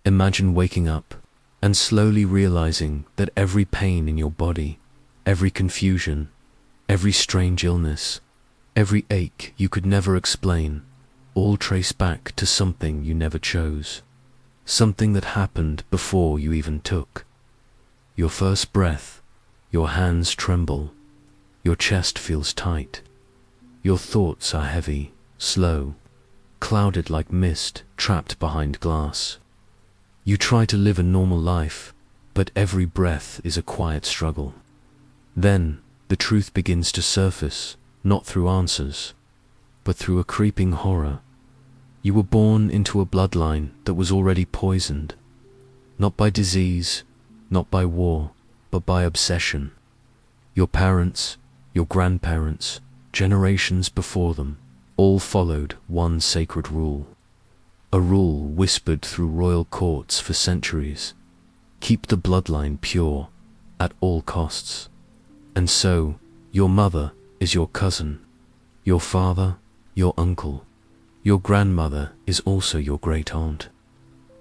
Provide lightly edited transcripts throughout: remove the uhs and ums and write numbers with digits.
Imagine waking up and slowly realizing that every pain in your body, every confusion, every strange illness, every ache you could never explain, all trace back to something you never chose, something that happened before you even took your first breath. Your hands tremble, your chest feels tight, your thoughts are heavy, slow, clouded like mist trapped behind glass. You try to live a normal life, but every breath is a quiet struggle. Then the truth begins to surface, not through answers, but through a creeping horror. You were born into a bloodline that was already poisoned, not by disease, not by war, but by obsession. Your parents, your grandparents, generations before them, all followed one sacred rule. A rule whispered through royal courts for centuries: keep the bloodline pure at all costs. And so, your mother is your cousin, your father, your uncle, your grandmother is also your great-aunt.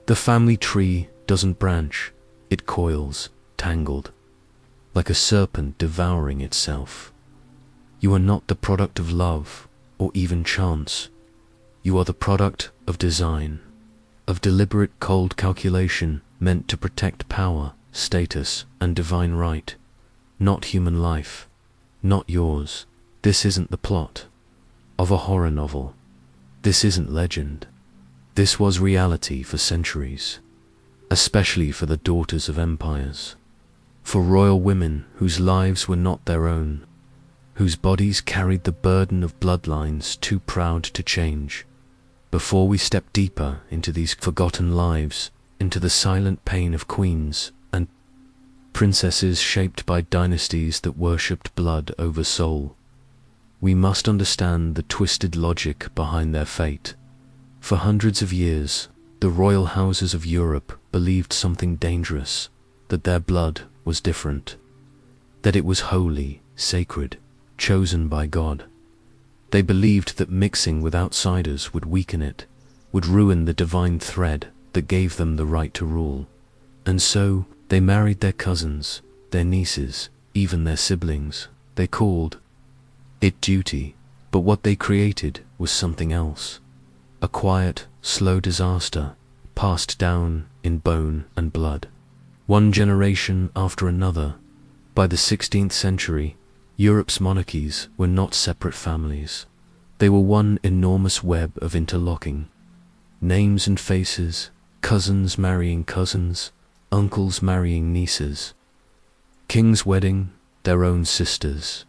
The family tree doesn't branch, it coils, tangled, like a serpent devouring itself. You are not the product of love or even chance. You are the product of design, of deliberate cold calculation meant to protect power, status, and divine right. Not human life, not yours. This isn't the plot of a horror novel. This isn't legend. This was reality for centuries, especially for the daughters of empires, for royal women whose lives were not their own, whose bodies carried the burden of bloodlines too proud to change. Before we step deeper into these forgotten lives, into the silent pain of queens and princesses shaped by dynasties that worshipped blood over soul, we must understand the twisted logic behind their fate. For hundreds of years, the royal houses of Europe believed something dangerous, that their blood was different, that it was holy, sacred, chosen by God. They believed that mixing with outsiders would weaken it, would ruin the divine thread that gave them the right to rule. And so they married their cousins, their nieces, even their siblings. They called it duty, but what they created was something else. A quiet, slow disaster, passed down in bone and blood. One generation after another. By the 16th century, Europe's monarchies were not separate families. They were one enormous web of interlocking names and faces, cousins marrying cousins, uncles marrying nieces, kings wedding their own sisters.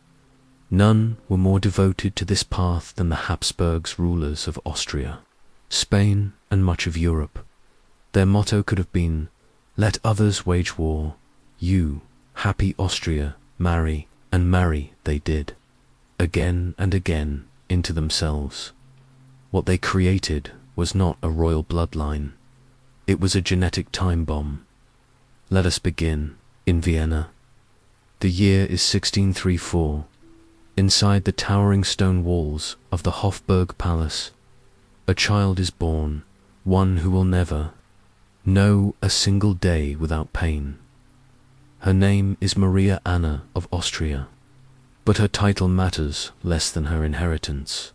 None were more devoted to this path than the Habsburgs, rulers of Austria, Spain, and much of Europe. Their motto could have been, "Let others wage war, you, happy Austria, marry," and marry they did, again and again, into themselves. What they created was not a royal bloodline. It was a genetic time bomb. Let us begin in Vienna. The year is 1634. Inside the towering stone walls of the Hofburg Palace, a child is born, one who will never know a single day without pain. Her name is Maria Anna of Austria, but her title matters less than her inheritance,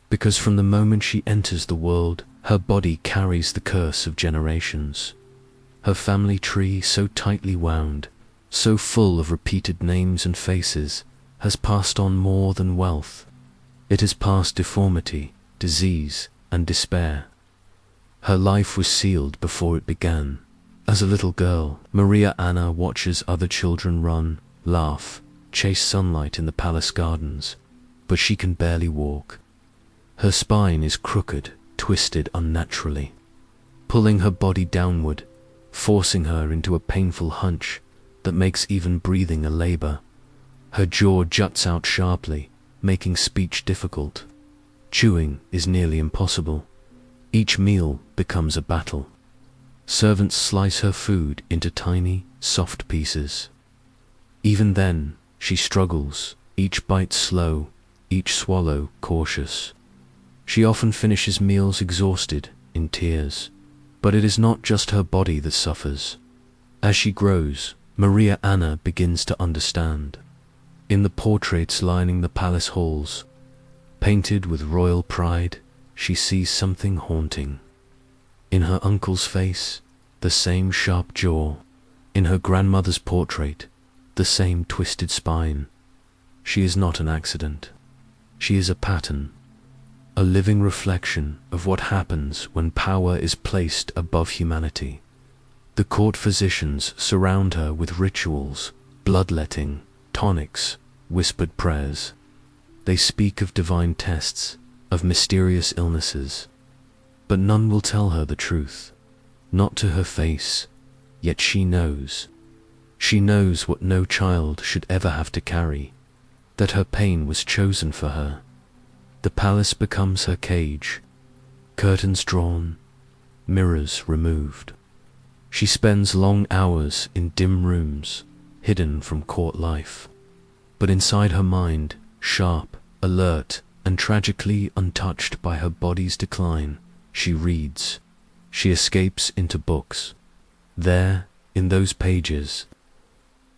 because from the moment she enters the world, her body carries the curse of generations. Her family tree, so tightly wound, so full of repeated names and faces, has passed on more than wealth. It has passed deformity, disease, and despair. Her life was sealed before it began. As a little girl, Maria Anna watches other children run, laugh, chase sunlight in the palace gardens, but she can barely walk. Her spine is crooked, twisted unnaturally, pulling her body downward, forcing her into a painful hunch that makes even breathing a labor. Her jaw juts out sharply, making speech difficult. Chewing is nearly impossible. Each meal becomes a battle. Servants slice her food into tiny, soft pieces. Even then, she struggles, each bite slow, each swallow cautious. She often finishes meals exhausted, in tears. But it is not just her body that suffers. As she grows, Maria Anna begins to understand. In the portraits lining the palace halls, painted with royal pride, she sees something haunting. In her uncle's face, the same sharp jaw. In her grandmother's portrait, the same twisted spine. She is not an accident. She is a pattern, a living reflection of what happens when power is placed above humanity. The court physicians surround her with rituals, bloodletting, tonics, whispered prayers. They speak of divine tests, of mysterious illnesses. But none will tell her the truth. Not to her face, yet she knows. She knows what no child should ever have to carry, that her pain was chosen for her. The palace becomes her cage, curtains drawn, mirrors removed. She spends long hours in dim rooms, hidden from court life. But inside her mind, sharp, alert, and tragically untouched by her body's decline, she reads. She escapes into books. There, in those pages,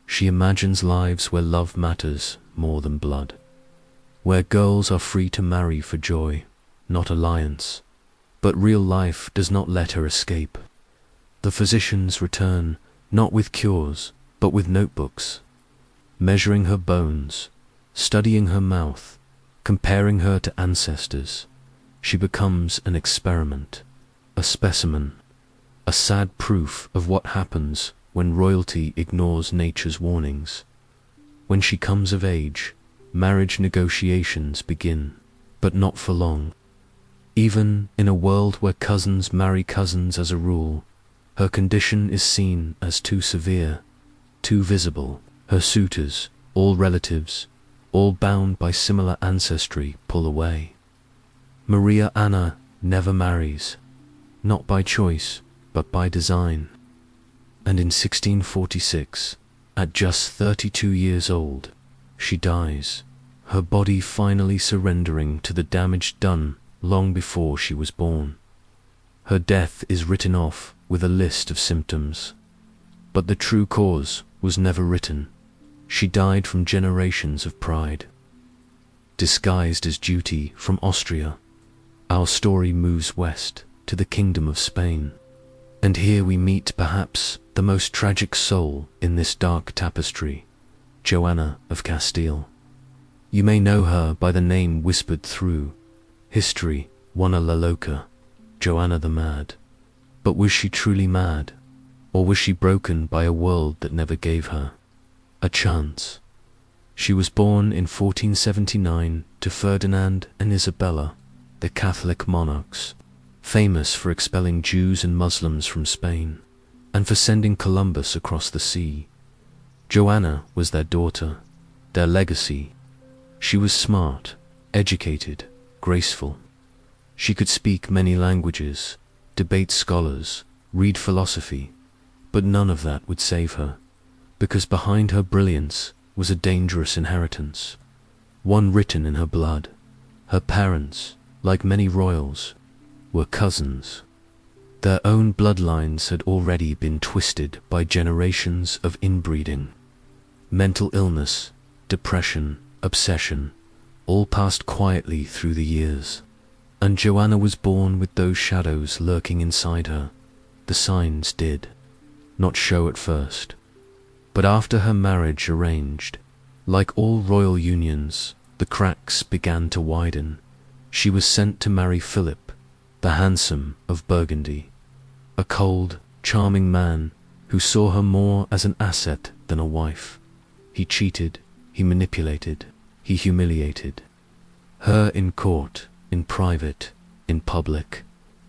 she imagines lives where love matters more than blood, where girls are free to marry for joy, not alliance. But real life does not let her escape. The physicians return, not with cures, but with notebooks, measuring her bones, studying her mouth, comparing her to ancestors. She becomes an experiment, a specimen, a sad proof of what happens when royalty ignores nature's warnings. When she comes of age, marriage negotiations begin, but not for long. Even in a world where cousins marry cousins as a rule, her condition is seen as too severe, too visible. Her suitors, all relatives, all bound by similar ancestry, pull away. Maria Anna never marries, not by choice, but by design. And in 1646, at just 32 years old, she dies, her body finally surrendering to the damage done long before she was born. Her death is written off with a list of symptoms, but the true cause was never written. She died from generations of pride. Disguised as duty from Austria, our story moves west to the Kingdom of Spain. And here we meet perhaps the most tragic soul in this dark tapestry, Joanna of Castile. You may know her by the name whispered through history, Juana la Loca, Joanna the Mad. But was she truly mad? Or was she broken by a world that never gave her a chance? She was born in 1479 to Ferdinand and Isabella, the Catholic monarchs, famous for expelling Jews and Muslims from Spain, and for sending Columbus across the sea. Joanna was their daughter, their legacy. She was smart, educated, graceful. She could speak many languages, debate scholars, read philosophy, but none of that would save her, because behind her brilliance was a dangerous inheritance, one written in her blood. Her parents, like many royals, were cousins. Their own bloodlines had already been twisted by generations of inbreeding. Mental illness, depression, obsession, all passed quietly through the years. And Joanna was born with those shadows lurking inside her. The signs did not show at first. But after her marriage arranged, like all royal unions, the cracks began to widen. She was sent to marry Philip, the handsome of Burgundy, a cold, charming man who saw her more as an asset than a wife. He cheated, he manipulated, he humiliated her in court, in private, in public.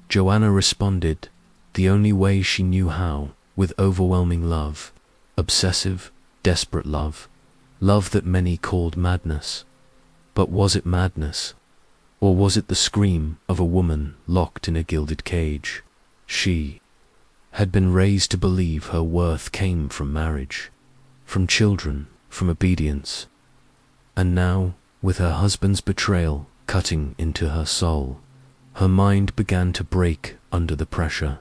Joanna responded the only way she knew how, with overwhelming love, obsessive, desperate love, love that many called madness. But was it madness? Or was it the scream of a woman locked in a gilded cage? She had been raised to believe her worth came from marriage, from children, from obedience. And now, with her husband's betrayal cutting into her soul, her mind began to break under the pressure.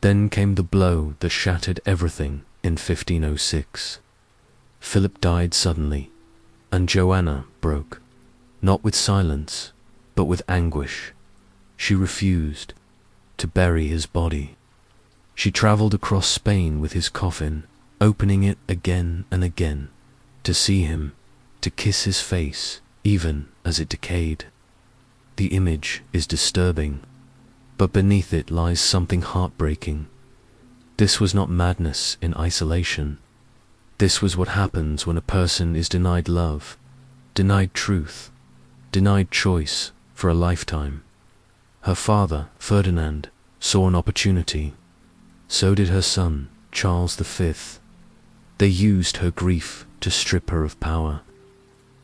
Then came the blow that shattered everything in 1506. Philip died suddenly, and Joanna broke, not with silence, but with anguish. She refused to bury his body. She travelled across Spain with his coffin, opening it again and again, to see him, to kiss his face, even as it decayed. The image is disturbing, but beneath it lies something heartbreaking. This was not madness in isolation. This was what happens when a person is denied love, denied truth, denied choice for a lifetime. Her father, Ferdinand, saw an opportunity. So did her son, Charles V. They used her grief to strip her of power.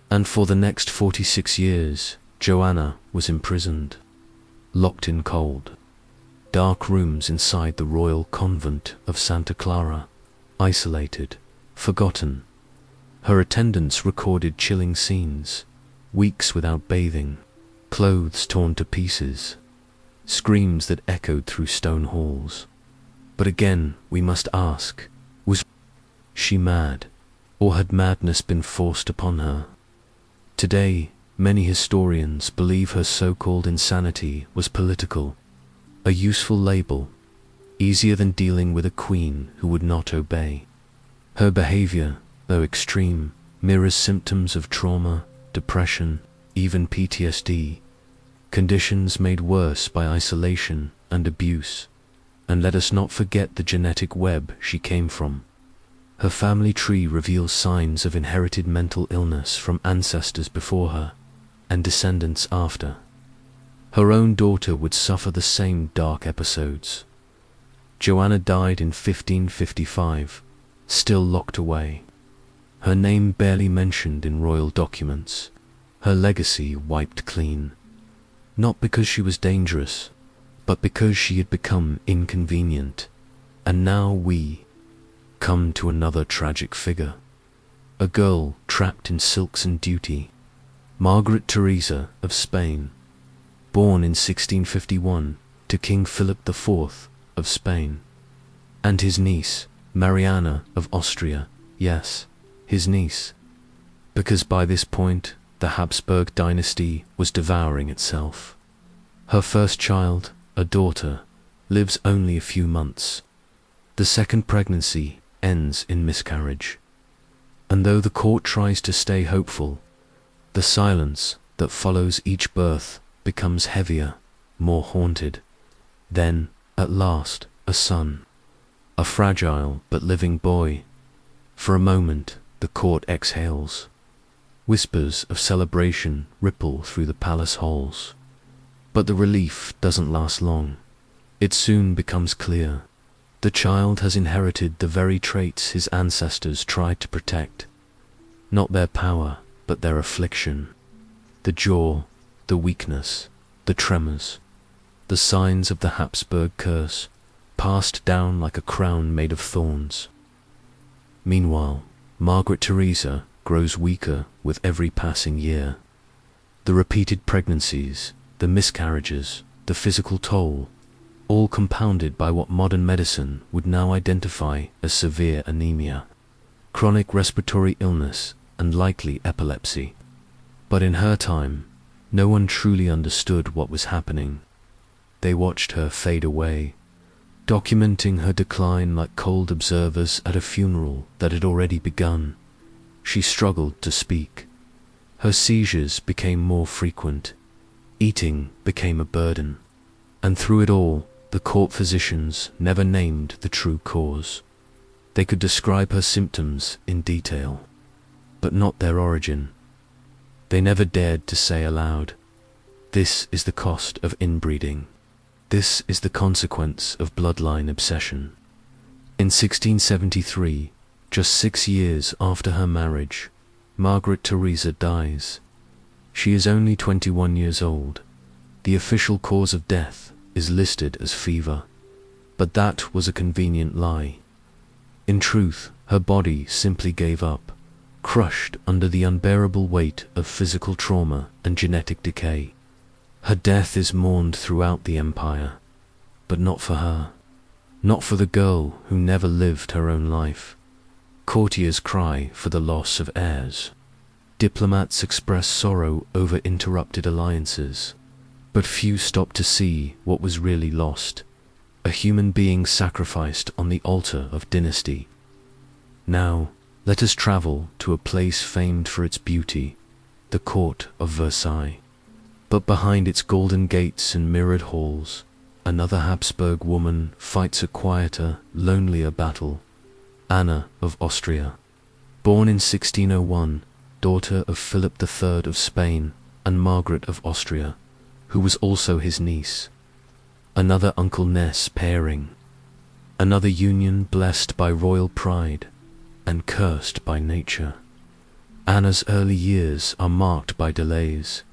And for the next 46 years, Joanna was imprisoned, locked in cold, dark rooms inside the royal convent of Santa Clara, isolated, forgotten. Her attendants recorded chilling scenes, weeks without bathing, clothes torn to pieces, screams that echoed through stone halls. But again, we must ask, was she mad, or had madness been forced upon her? Today, many historians believe her so-called insanity was political, a useful label, easier than dealing with a queen who would not obey. Her behavior, though extreme, mirrors symptoms of trauma, depression, even PTSD, conditions made worse by isolation and abuse. And let us not forget the genetic web she came from. Her family tree reveals signs of inherited mental illness from ancestors before her and descendants after. Her own daughter would suffer the same dark episodes. Joanna died in 1555, still locked away. Her name barely mentioned in royal documents, her legacy wiped clean. Not because she was dangerous, but because she had become inconvenient. And now we come to another tragic figure. A girl trapped in silks and duty, Margaret Teresa of Spain, born in 1651 to King Philip IV of Spain, and his niece, Mariana of Austria, yes, his niece, because by this point the Habsburg dynasty was devouring itself. Her first child, a daughter, lives only a few months. The second pregnancy ends in miscarriage. And though the court tries to stay hopeful, the silence that follows each birth becomes heavier, more haunted. Then, at last, a son, a fragile but living boy. For a moment, the court exhales. Whispers of celebration ripple through the palace halls. But the relief doesn't last long. It soon becomes clear. The child has inherited the very traits his ancestors tried to protect. Not their power, but their affliction. The jaw, the weakness, the tremors, the signs of the Habsburg curse, passed down like a crown made of thorns. Meanwhile, Margaret Teresa grows weaker with every passing year. The repeated pregnancies, the miscarriages, the physical toll, all compounded by what modern medicine would now identify as severe anemia, chronic respiratory illness, and likely epilepsy. But in her time, no one truly understood what was happening. They watched her fade away, documenting her decline like cold observers at a funeral that had already begun. She struggled to speak. Her seizures became more frequent. Eating became a burden. And through it all, the court physicians never named the true cause. They could describe her symptoms in detail, but not their origin. They never dared to say aloud, "This is the cost of inbreeding. This is the consequence of bloodline obsession." In 1673, just 6 years after her marriage, Margaret Teresa dies. She is only 21 years old. The official cause of death is listed as fever, but that was a convenient lie. In truth, her body simply gave up, crushed under the unbearable weight of physical trauma and genetic decay. Her death is mourned throughout the empire, but not for her. not for the girl who never lived her own life. Courtiers cry for the loss of heirs. Diplomats express sorrow over interrupted alliances. But few stop to see what was really lost, a human being sacrificed on the altar of dynasty. Now, let us travel to a place famed for its beauty, the court of Versailles. But behind its golden gates and mirrored halls, another Habsburg woman fights a quieter, lonelier battle, Anna of Austria. Born in 1601, daughter of Philip III of Spain and Margaret of Austria, who was also his niece. Another Uncle Ness pairing. Another union blessed by royal pride and cursed by nature. Anna's early years are marked by delays.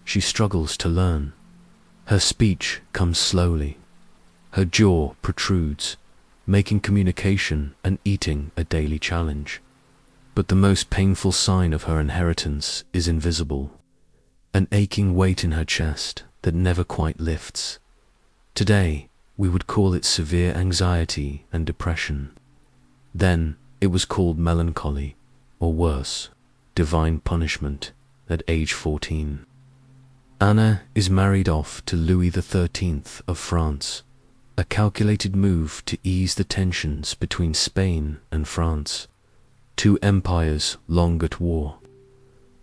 She struggles to learn. Her speech comes slowly. Her jaw protrudes, making communication and eating a daily challenge. But the most painful sign of her inheritance is invisible. An aching weight in her chest that never quite lifts. Today, we would call it severe anxiety and depression. Then, it was called melancholy, or worse, divine punishment, at age 14. Anna is married off to Louis XIII of France, a calculated move to ease the tensions between Spain and France, two empires long at war.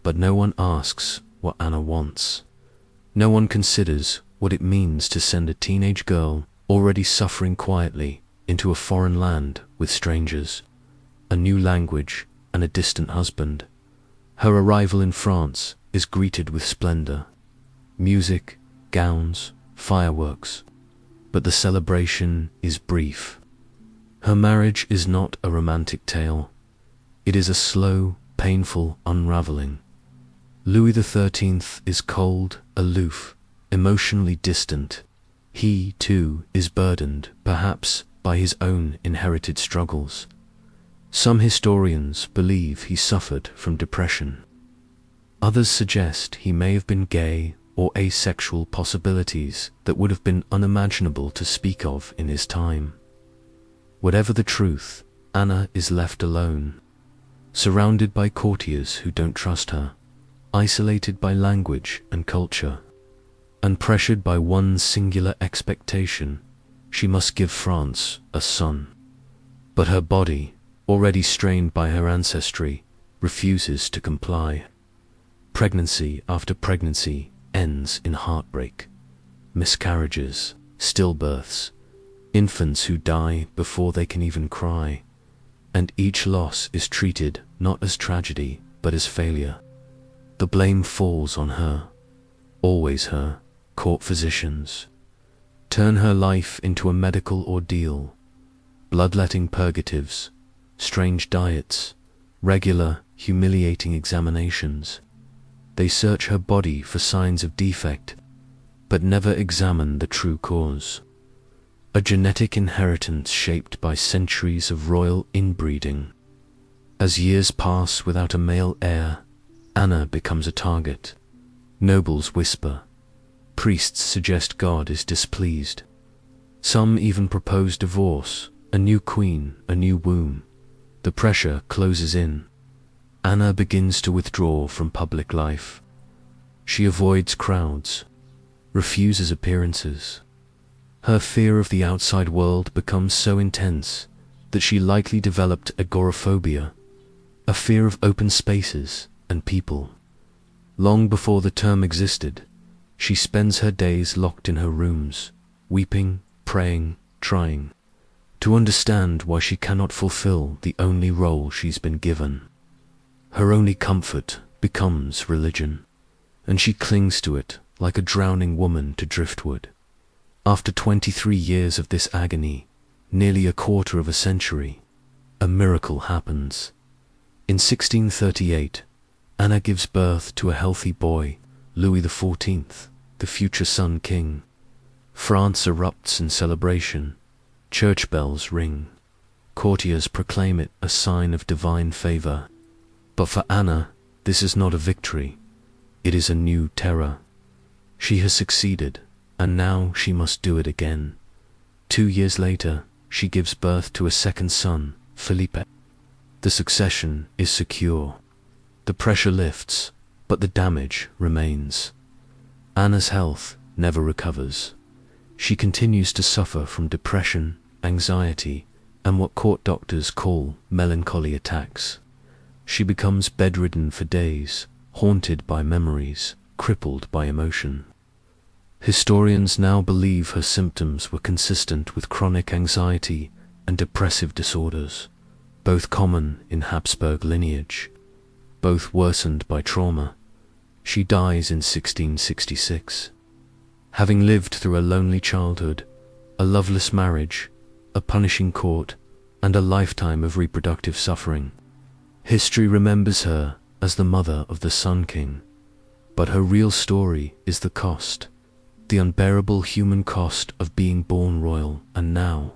But no one asks what Anna wants. No one considers what it means to send a teenage girl, already suffering quietly, into a foreign land with strangers, a new language, and a distant husband. Her arrival in France is greeted with splendor. Music, gowns, fireworks. But the celebration is brief. Her marriage is not a romantic tale. It is a slow, painful unraveling. Louis XIII is cold, aloof, emotionally distant. He, too, is burdened, perhaps, by his own inherited struggles. Some historians believe he suffered from depression. Others suggest he may have been gay or asexual, possibilities that would have been unimaginable to speak of in his time. Whatever the truth, Anna is left alone, surrounded by courtiers who don't trust her, isolated by language and culture, and pressured by one singular expectation: she must give France a son. But her body, already strained by her ancestry, refuses to comply. Pregnancy after pregnancy ends in heartbreak. Miscarriages, stillbirths, infants who die before they can even cry. And each loss is treated not as tragedy, but as failure. The blame falls on her, always her. Court physicians turn her life into a medical ordeal. Bloodletting purgatives, strange diets, regular, humiliating examinations. They search her body for signs of defect, but never examine the true cause. A genetic inheritance shaped by centuries of royal inbreeding. As years pass without a male heir, Anna becomes a target. Nobles whisper. Priests suggest God is displeased. Some even propose divorce, a new queen, a new womb. The pressure closes in. Anna begins to withdraw from public life. She avoids crowds, refuses appearances. Her fear of the outside world becomes so intense that she likely developed agoraphobia, a fear of open spaces and people. Long before the term existed, she spends her days locked in her rooms, weeping, praying, trying to understand why she cannot fulfill the only role she's been given. Her only comfort becomes religion, and she clings to it like a drowning woman to driftwood. After 23 years of this agony, nearly a quarter of a century, a miracle happens. In 1638, Anna gives birth to a healthy boy, Louis XIV, the future Sun King. France erupts in celebration. Church bells ring. Courtiers proclaim it a sign of divine favor. But for Anna, this is not a victory. It is a new terror. She has succeeded, and now she must do it again. 2 years later, she gives birth to a second son, Felipe. The succession is secure. The pressure lifts, but the damage remains. Anna's health never recovers. She continues to suffer from depression, anxiety, and what court doctors call melancholy attacks. She becomes bedridden for days, haunted by memories, crippled by emotion. Historians now believe her symptoms were consistent with chronic anxiety and depressive disorders, both common in Habsburg lineage, both worsened by trauma. She dies in 1666. Having lived through a lonely childhood, a loveless marriage, a punishing court, and a lifetime of reproductive suffering. History remembers her as the mother of the Sun King, but her real story is the cost, the unbearable human cost of being born royal. And now,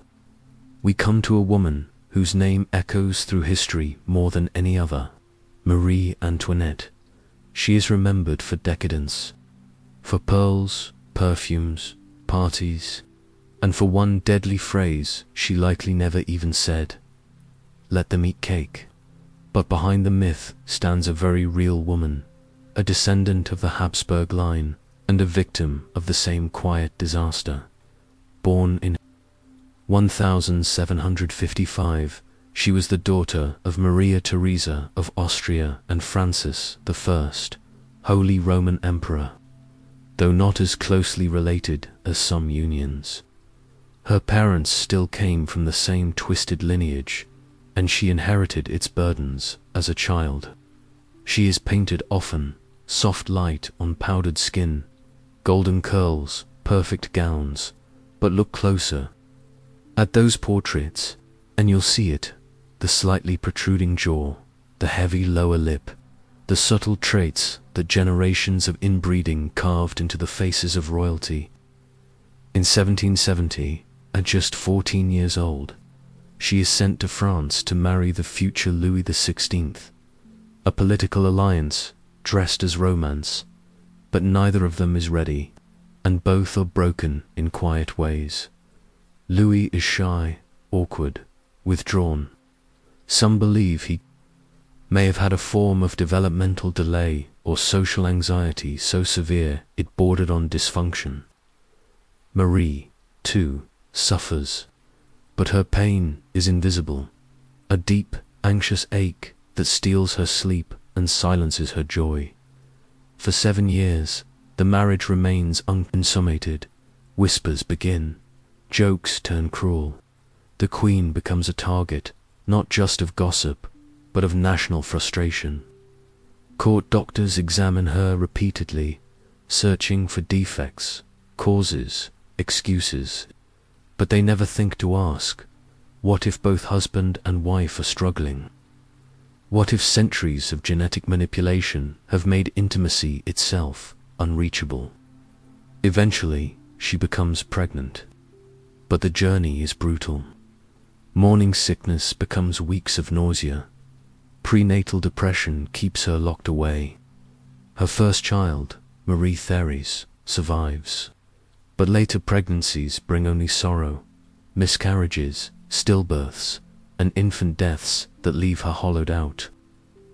we come to a woman whose name echoes through history more than any other, Marie Antoinette. She is remembered for decadence, for pearls, perfumes, parties, and for one deadly phrase she likely never even said: "Let them eat cake." But behind the myth stands a very real woman, a descendant of the Habsburg line and a victim of the same quiet disaster. Born in 1755, she was the daughter of Maria Theresa of Austria and Francis I, Holy Roman Emperor, though not as closely related as some unions. Her parents still came from the same twisted lineage, and she inherited its burdens as a child. She is painted often, soft light on powdered skin, golden curls, perfect gowns, but look closer at those portraits, and you'll see it: the slightly protruding jaw, the heavy lower lip, the subtle traits that generations of inbreeding carved into the faces of royalty. In 1770, at just 14 years old, she is sent to France to marry the future Louis XVI, a political alliance dressed as romance, but neither of them is ready, and both are broken in quiet ways. Louis is shy, awkward, withdrawn. Some believe he may have had a form of developmental delay or social anxiety so severe it bordered on dysfunction. Marie, too, suffers, but her pain is invisible, a deep, anxious ache that steals her sleep and silences her joy. For 7 years, the marriage remains unconsummated. Whispers begin, jokes turn cruel. The Queen becomes a target, not just of gossip, but of national frustration. Court doctors examine her repeatedly, searching for defects, causes, excuses, but they never think to ask, what if both husband and wife are struggling? What if centuries of genetic manipulation have made intimacy itself unreachable? Eventually, she becomes pregnant, but the journey is brutal. Morning sickness becomes weeks of nausea. Prenatal depression keeps her locked away. Her first child, Marie Therese, survives, but later pregnancies bring only sorrow, miscarriages, stillbirths, and infant deaths that leave her hollowed out.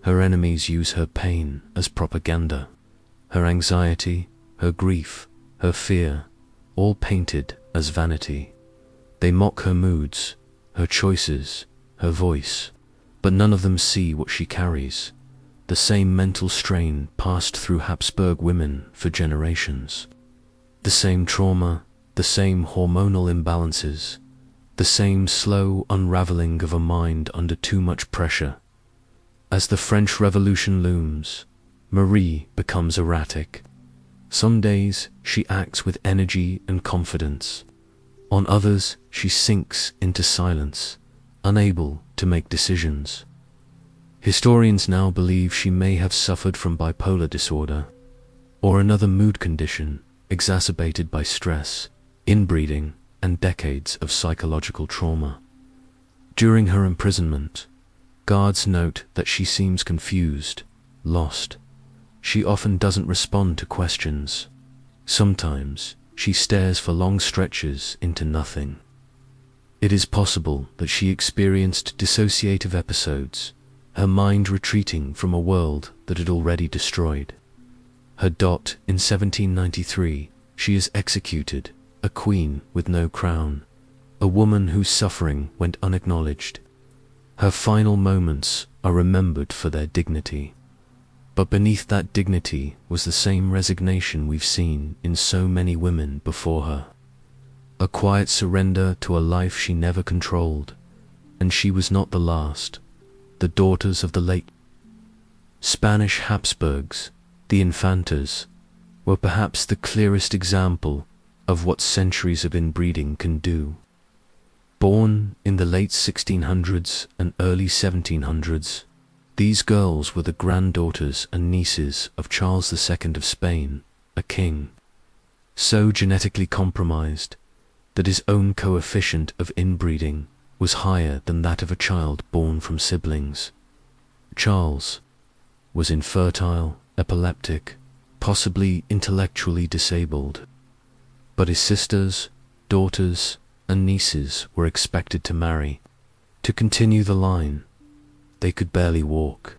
Her enemies use her pain as propaganda, her anxiety, her grief, her fear, all painted as vanity. They mock her moods, her choices, her voice, but none of them see what she carries, the same mental strain passed through Habsburg women for generations. The same trauma, the same hormonal imbalances, the same slow unraveling of a mind under too much pressure. As the French Revolution looms, Marie becomes erratic. Some days she acts with energy and confidence. On others she sinks into silence, unable to make decisions. Historians now believe she may have suffered from bipolar disorder, or another mood condition exacerbated by stress, inbreeding, and decades of psychological trauma. During her imprisonment, guards note that she seems confused, lost. She often doesn't respond to questions. Sometimes she stares for long stretches into nothing. It is possible that she experienced dissociative episodes, her mind retreating from a world that had already destroyed. Her dot in 1793, she is executed, a queen with no crown, a woman whose suffering went unacknowledged. Her final moments are remembered for their dignity. But beneath that dignity was the same resignation we've seen in so many women before her. A quiet surrender to a life she never controlled, and she was not the last. The daughters of the late Spanish Habsburgs, the Infantas, were perhaps the clearest example of what centuries of inbreeding can do. Born in the late 1600s and early 1700s, these girls were the granddaughters and nieces of Charles II of Spain, a king so genetically compromised that his own coefficient of inbreeding was higher than that of a child born from siblings. Charles was infertile, epileptic, possibly intellectually disabled, but his sisters, daughters, and nieces were expected to marry, to continue the line. They could barely walk,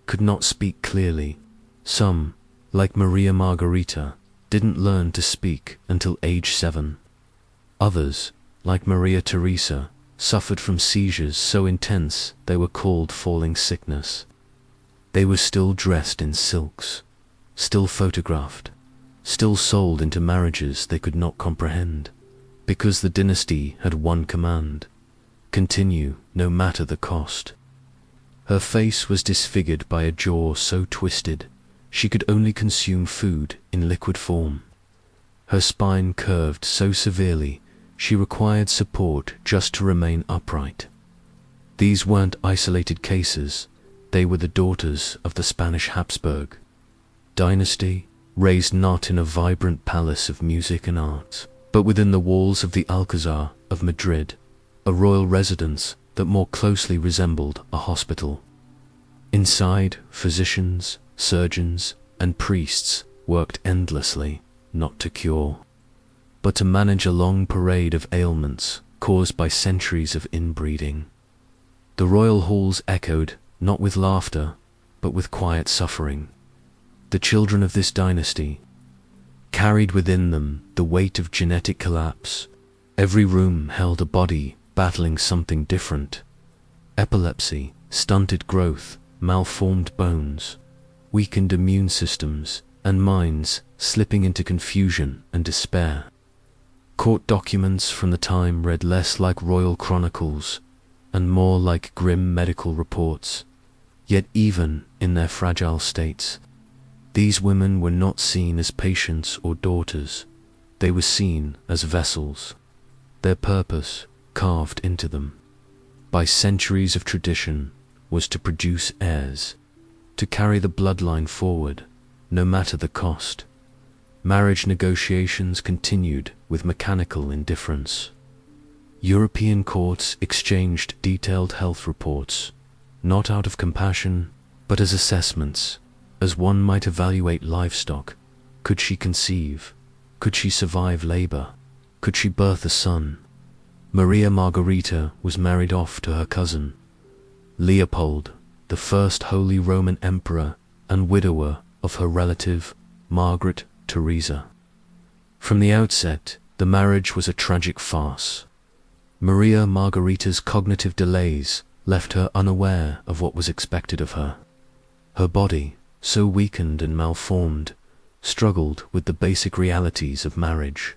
could not speak clearly. Some, like Maria Margarita, didn't learn to speak until age 7. Others, like Maria Theresa, suffered from seizures so intense they were called falling sickness. They were still dressed in silks, still photographed, still sold into marriages they could not comprehend, because the dynasty had one command: continue no matter the cost. Her face was disfigured by a jaw so twisted she could only consume food in liquid form. Her spine curved so severely she required support just to remain upright. These weren't isolated cases, they were the daughters of the Spanish Habsburg dynasty, raised not in a vibrant palace of music and art, but within the walls of the Alcazar of Madrid, a royal residence that more closely resembled a hospital. Inside, physicians, surgeons, and priests worked endlessly, not to cure, but to manage a long parade of ailments caused by centuries of inbreeding. The royal halls echoed, not with laughter, but with quiet suffering. The children of this dynasty carried within them the weight of genetic collapse. Every room held a body battling something different: epilepsy, stunted growth, malformed bones, weakened immune systems, and minds slipping into confusion and despair. Court documents from the time read less like royal chronicles and more like grim medical reports. Yet even in their fragile states, these women were not seen as patients or daughters. They were seen as vessels, their purpose carved into them by centuries of tradition was to produce heirs, to carry the bloodline forward, no matter the cost. Marriage negotiations continued with mechanical indifference. European courts exchanged detailed health reports, not out of compassion, but as assessments, as one might evaluate livestock. Could she conceive? Could she survive labor? Could she birth a son? Maria Margarita was married off to her cousin, Leopold, the first Holy Roman Emperor and widower of her relative, Margaret Theresa. From the outset, the marriage was a tragic farce. Maria Margarita's cognitive delays left her unaware of what was expected of her. Her body, so weakened and malformed, struggled with the basic realities of marriage.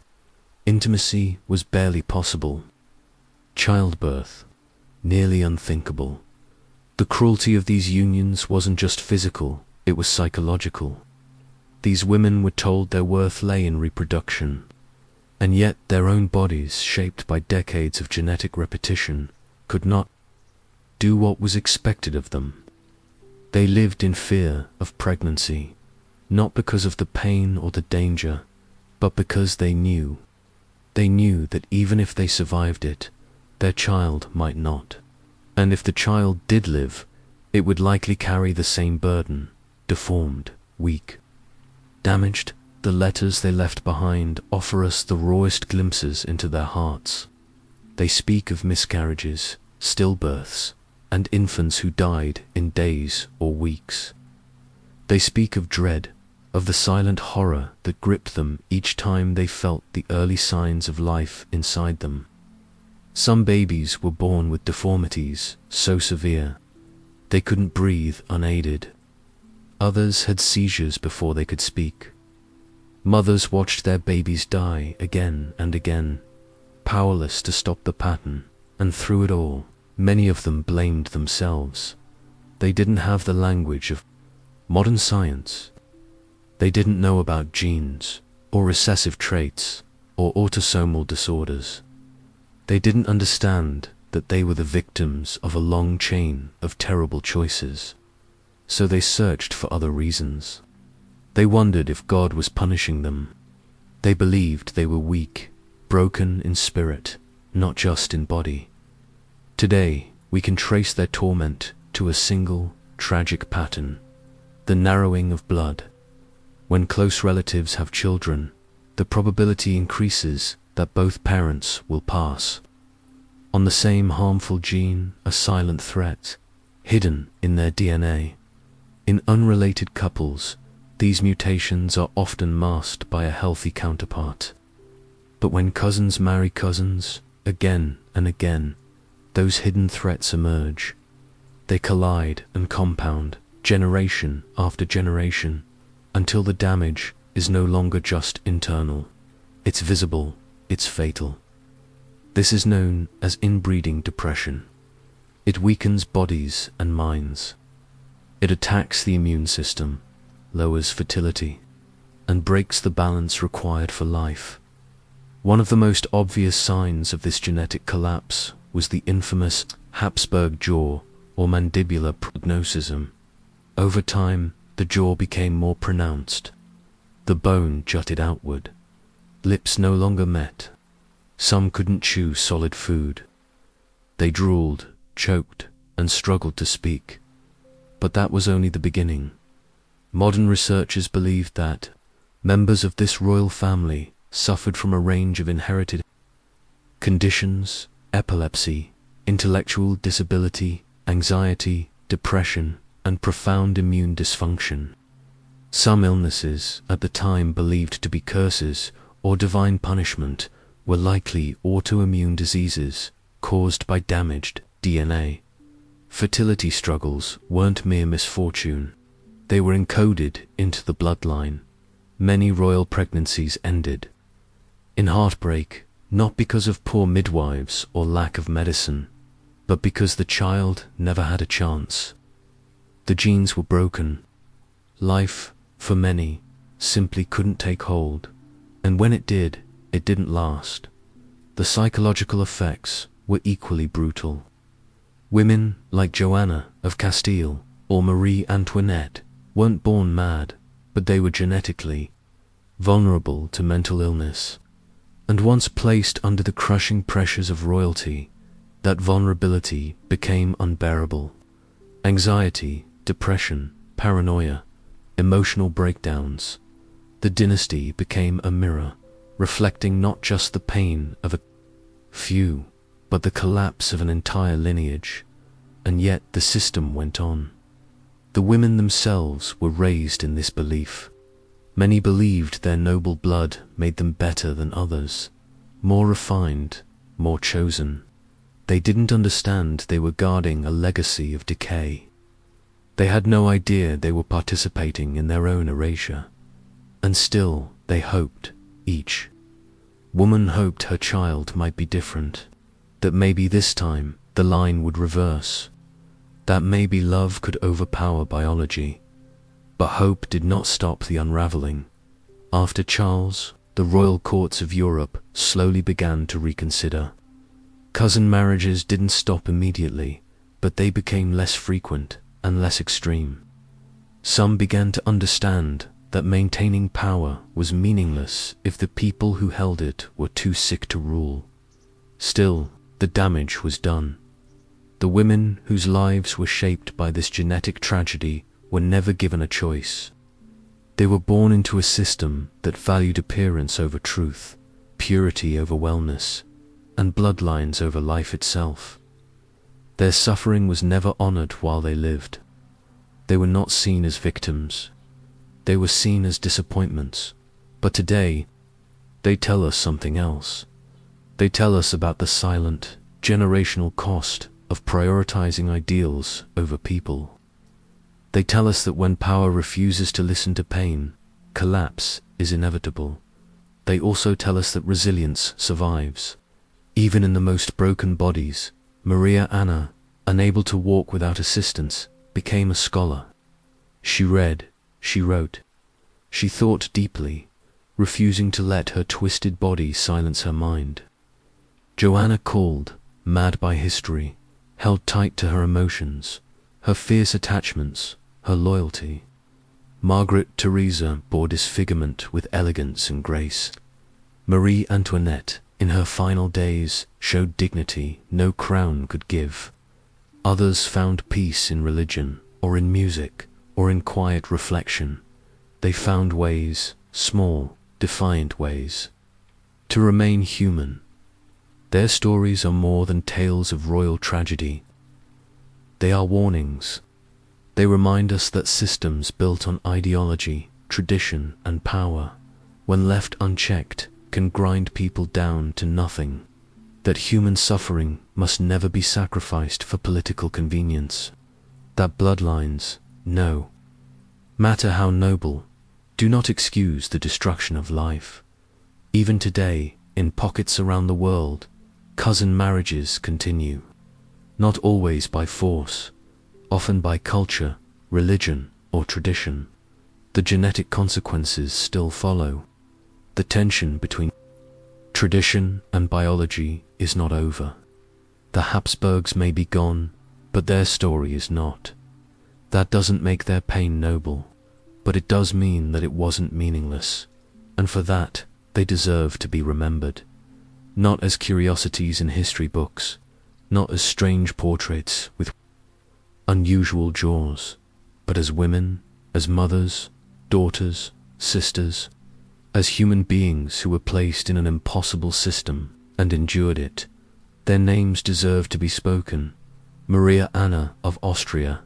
Intimacy was barely possible. Childbirth, nearly unthinkable. The cruelty of these unions wasn't just physical, it was psychological. These women were told their worth lay in reproduction, and yet their own bodies, shaped by decades of genetic repetition, could not do what was expected of them. They lived in fear of pregnancy, not because of the pain or the danger, but because they knew that even if they survived it, their child might not. And if the child did live, it would likely carry the same burden, deformed, weak, damaged. The letters they left behind offer us the rawest glimpses into their hearts. They speak of miscarriages, stillbirths, and infants who died in days or weeks. They speak of dread, of the silent horror that gripped them each time they felt the early signs of life inside them. Some babies were born with deformities so severe they couldn't breathe unaided. Others had seizures before they could speak. Mothers watched their babies die again and again, powerless to stop the pattern, and through it all, many of them blamed themselves. They didn't have the language of modern science. They didn't know about genes, or recessive traits, or autosomal disorders. They didn't understand that they were the victims of a long chain of terrible choices. So they searched for other reasons. They wondered if God was punishing them. They believed they were weak, broken in spirit, not just in body. Today, we can trace their torment to a single, tragic pattern: the narrowing of blood. When close relatives have children, the probability increases that both parents will pass on the same harmful gene, a silent threat, hidden in their DNA. In unrelated couples, these mutations are often masked by a healthy counterpart. But when cousins marry cousins, again and again, those hidden threats emerge. They collide and compound, generation after generation, until the damage is no longer just internal. It's visible, it's fatal. This is known as inbreeding depression. It weakens bodies and minds. It attacks the immune system, lowers fertility, and breaks the balance required for life. One of the most obvious signs of this genetic collapse was the infamous Habsburg jaw, or mandibular prognathism. Over time, the jaw became more pronounced. The bone jutted outward. Lips no longer met. Some couldn't chew solid food. They drooled, choked, and struggled to speak. But that was only the beginning. Modern researchers believed that members of this royal family suffered from a range of inherited conditions: epilepsy, intellectual disability, anxiety, depression, and profound immune dysfunction. Some illnesses, at the time believed to be curses or divine punishment, were likely autoimmune diseases caused by damaged DNA. Fertility struggles weren't mere misfortune. They were encoded into the bloodline. Many royal pregnancies ended in heartbreak, not because of poor midwives or lack of medicine, but because the child never had a chance. The genes were broken. Life, for many, simply couldn't take hold, and when it did, it didn't last. The psychological effects were equally brutal. Women like Joanna of Castile or Marie Antoinette weren't born mad, but they were genetically vulnerable to mental illness. And once placed under the crushing pressures of royalty, that vulnerability became unbearable. Anxiety, depression, paranoia, emotional breakdowns. The dynasty became a mirror, reflecting not just the pain of a few, but the collapse of an entire lineage. And yet the system went on. The women themselves were raised in this belief. Many believed their noble blood made them better than others, more refined, more chosen. They didn't understand they were guarding a legacy of decay. They had no idea they were participating in their own erasure. And still they hoped, each woman hoped her child might be different, that maybe this time the line would reverse, that maybe love could overpower biology. But hope did not stop the unraveling. After Charles, the royal courts of Europe slowly began to reconsider. Cousin marriages didn't stop immediately, but they became less frequent and less extreme. Some began to understand that maintaining power was meaningless if the people who held it were too sick to rule. Still, the damage was done. The women whose lives were shaped by this genetic tragedy were never given a choice. They were born into a system that valued appearance over truth, purity over wellness, and bloodlines over life itself. Their suffering was never honored while they lived. They were not seen as victims. They were seen as disappointments. But today, they tell us something else. They tell us about the silent, generational cost of prioritizing ideals over people. They tell us that when power refuses to listen to pain, collapse is inevitable. They also tell us that resilience survives. Even in the most broken bodies, Maria Anna, unable to walk without assistance, became a scholar. She read, she wrote, she thought deeply, refusing to let her twisted body silence her mind. Joanna called, mad by history, held tight to her emotions, her fierce attachments, her loyalty. Margaret Theresa bore disfigurement with elegance and grace. Marie Antoinette, in her final days, showed dignity no crown could give. Others found peace in religion, or in music, or in quiet reflection. They found ways, small, defiant ways, to remain human. Their stories are more than tales of royal tragedy. They are warnings. They remind us that systems built on ideology, tradition, and power, when left unchecked, can grind people down to nothing. That human suffering must never be sacrificed for political convenience. That bloodlines, no matter how noble, do not excuse the destruction of life. Even today, in pockets around the world, cousin marriages continue. Not always by force, often by culture, religion, or tradition. The genetic consequences still follow. The tension between tradition and biology is not over. The Habsburgs may be gone, but their story is not. That doesn't make their pain noble, but it does mean that it wasn't meaningless, and for that, they deserve to be remembered. Not as curiosities in history books, not as strange portraits with unusual jaws, but as women, as mothers, daughters, sisters, as human beings who were placed in an impossible system and endured it. Their names deserve to be spoken. Maria Anna of Austria,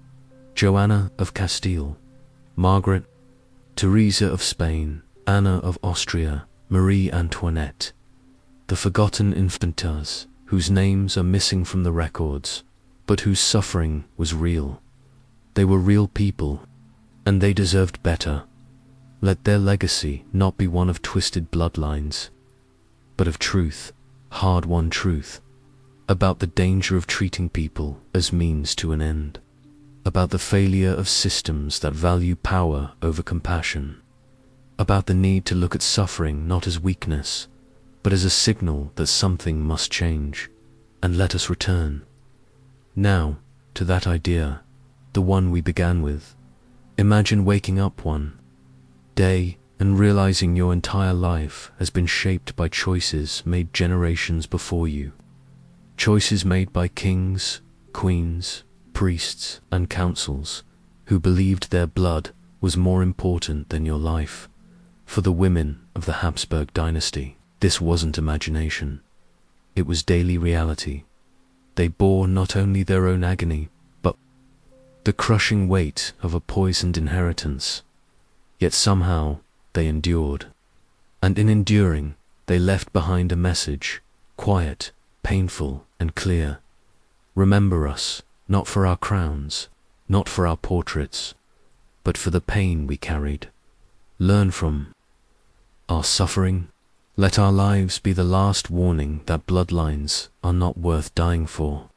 Joanna of Castile, Margaret, Teresa of Spain, Anna of Austria, Marie Antoinette. The forgotten infantas, whose names are missing from the records, but whose suffering was real. They were real people, and they deserved better. Let their legacy not be one of twisted bloodlines, but of truth, hard-won truth, about the danger of treating people as means to an end, about the failure of systems that value power over compassion, about the need to look at suffering not as weakness, but as a signal that something must change. And let us return now to that idea, the one we began with. Imagine waking up one day and realizing your entire life has been shaped by choices made generations before you. Choices made by kings, queens, priests, and councils who believed their blood was more important than your life. For the women of the Habsburg dynasty, this wasn't imagination. It was daily reality. They bore not only their own agony, but the crushing weight of a poisoned inheritance. Yet somehow they endured. And in enduring, they left behind a message, quiet, painful, and clear. Remember us, not for our crowns, not for our portraits, but for the pain we carried. Learn from our suffering. Let our lives be the last warning that bloodlines are not worth dying for.